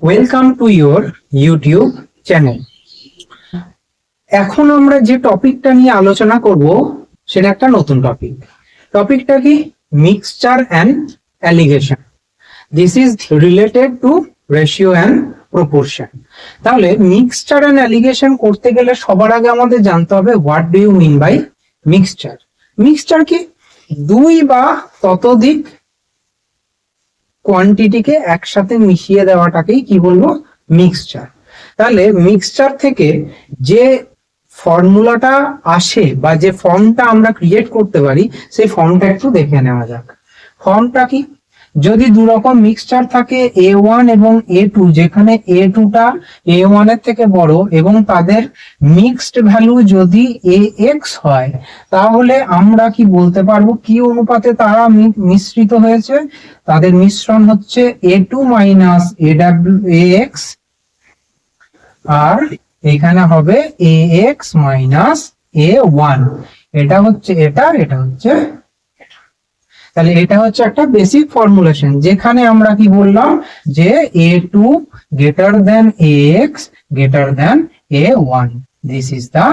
Welcome to your YouTube channel. এখন আমরা যে টপিকটা নিয়ে আলোচনা করব সেটা একটা নতুন টপিক। টপিকটা কি? Mixture and alligation. This is related to ratio and proportion. তাহলে মিক্সচার অ্যান্ড অ্যালিগেশন করতে গেলে সবার আগে আমাদের জানতে হবে what do you mean by mixture. Mixture কি? দুই বা ততোধিক কোয়ান্টিটিকে একসাথে মিশিয়ে দেওয়াটাকেই কি বলবো? মিক্সচার। তাহলে মিক্সচার থেকে যে ফর্মুলাটা আসে বা যে ফর্মটা আমরা ক্রিয়েট করতে পারি সেই ফর্মটা একটু দেখে নেওয়া যাক। ফর্মটা কি? যদি দু রকম মিক্সচার থাকে A1 এবং A2, যেখানে A2টা A1 এর থেকে বড় এবং তাদের মিক্সড ভ্যালু যদি AX হয়, তাহলে আমরা কি বলতে পারবো কি অনুপাতে তারা মিশ্রিত হয়েছে? তাদের মিশ্রণ হচ্ছে A2 মাইনাস AX, আর এখানে হবে AX মাইনাস A1। এটা হচ্ছে এটা, এটা হচ্ছে। তাহলে এটা হচ্ছে একটা বেসিক ফর্মুলেশন, যেখানে আমরা কি বললাম যে A2 greater than AX greater than A1। This is the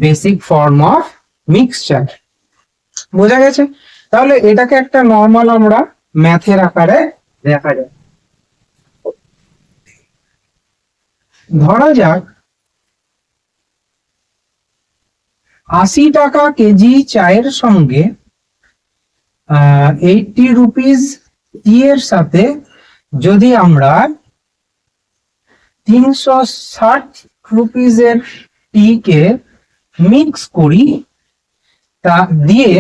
basic form of mixture. বোঝা গেছে? তাহলে এটাকে একটা নর্মাল আমরা ম্যাথের আকারে দেখা যায়। ধরা যাক 80 টাকা কেজি চায়ের সঙ্গে 80 রুপিস টি এর সাথে যদি আমরা 360 রুপিসের টি কে মিক্স করি, তা দিয়ে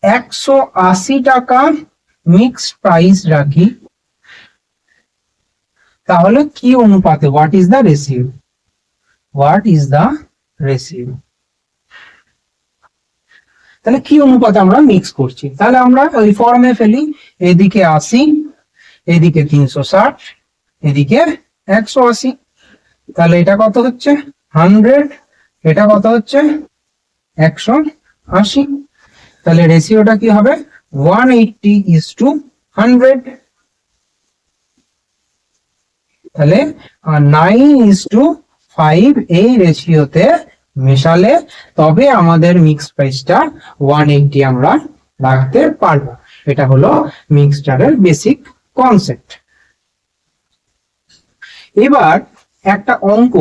180 টাকা মিক্স প্রাইস রাখি, তাহলে কি অনুপাতে? What is the ratio? What is the ratio? তাহলে কি অনুপাতে আমরা মিক্স করছি? তাহলে আমরা ওই ফর্মে ফেলি। এদিকে 80, এদিকে 360, এদিকে 180। তাহলে এটা কত হচ্ছে? 100। এটা কত হচ্ছে? 180। তাহলে রেশিওটা কি হবে? 180:100। তাহলে 9:5 এই রেশিওতে মেশালে তবে আমাদের মিক্স প্রাইসটা 180 আমরা রাখতে পারবো। এটা হলো মিক্সচারের বেসিক কনসেপ্ট। এবার একটা অঙ্ক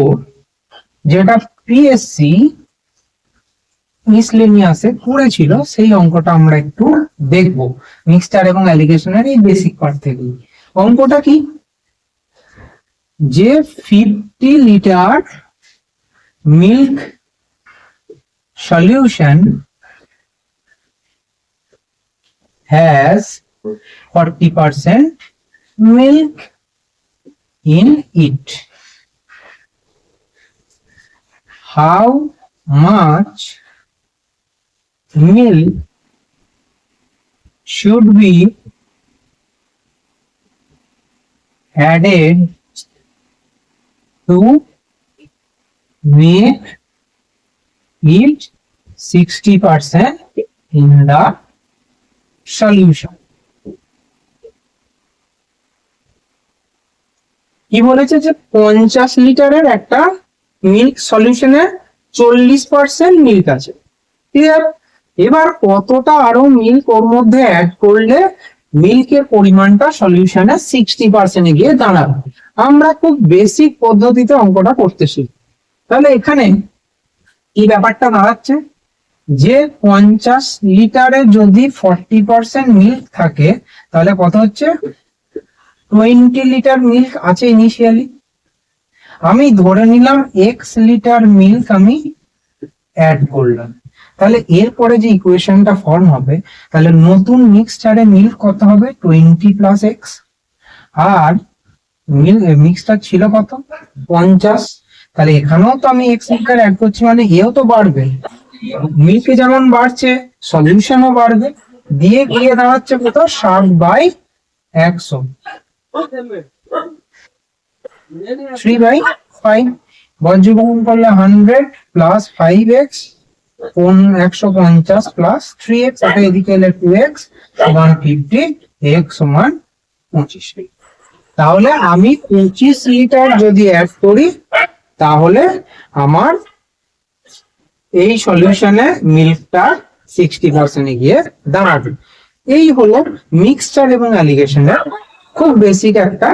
যেটা পিএসসি মিসলেনিয়াসে করেছিল, সেই অঙ্কটা আমরা একটু দেখব মিক্সচার এবং অ্যালিগেশনের এই বেসিক পার্ট থেকে। অঙ্কটা কি? যে 50 litre milk solution has 40% milk in it. How much milk should be added to make it 60% in the solution? কি বলেছে? যে 50 লিটারের একটা মিল্ক সলিউশনে 40% মিল্ক আছে। ক্লিয়ার? এবার কতটা আরো মিল্ক ওর মধ্যে অ্যাড করলে মিল্কের পরিমাণটা সলিউশনে 60% গিয়ে দাঁড়াবে। আমরা খুব বেসিক পদ্ধতিতে অঙ্কটা করতে শিখি। তাহলে এখানে এই ব্যাপারটা দাঁড়াচ্ছে যে 50 লিটারে যদি 40% মিল্ক থাকে, তাহলে কত হচ্ছে? 20 লিটার মিল্ক আছে ইনিশিয়ালি। আমি ধরে নিলাম x লিটার মিল্ক আমি অ্যাড করলাম। তাহলে এরপরে যে ইকুয়েশনটা ফর্ম হবে, তাহলে নতুন মিক্সচারে মিল্ক কত হবে? 20 প্লাস x। আর মিক্সচার ছিল কত? 50। তাহলে এখানেও তো আমি x লিটার অ্যাড করছি, মানে এও তো বাড়বে। মিল্কে যেমন বাড়ছে সলিউশনও বাড়বে। দিয়ে গিয়ে দাঁড়াচ্ছে কত? 60/100, 3/5। বজ্রগুণ করলে 100 প্লাস 5x 150 প্লাস 3x, এটা এদিকে এলে 2x 150, x সমান 25 লিটার। তাহলে আমি 25 লিটার যদি অ্যাড করি তাহলে আমার এই সলিউশনে মিল্কটা 60% গিয়ে দাঁড়াবে। এই হলো মিক্সচার এবং অ্যালিগেশনের খুব বেসিক একটা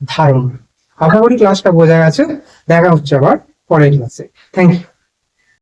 ধারণা। আশা করি ক্লাসটা বোঝা গেছে। দেখা হচ্ছে আবার পরের ক্লাসে। Thank you.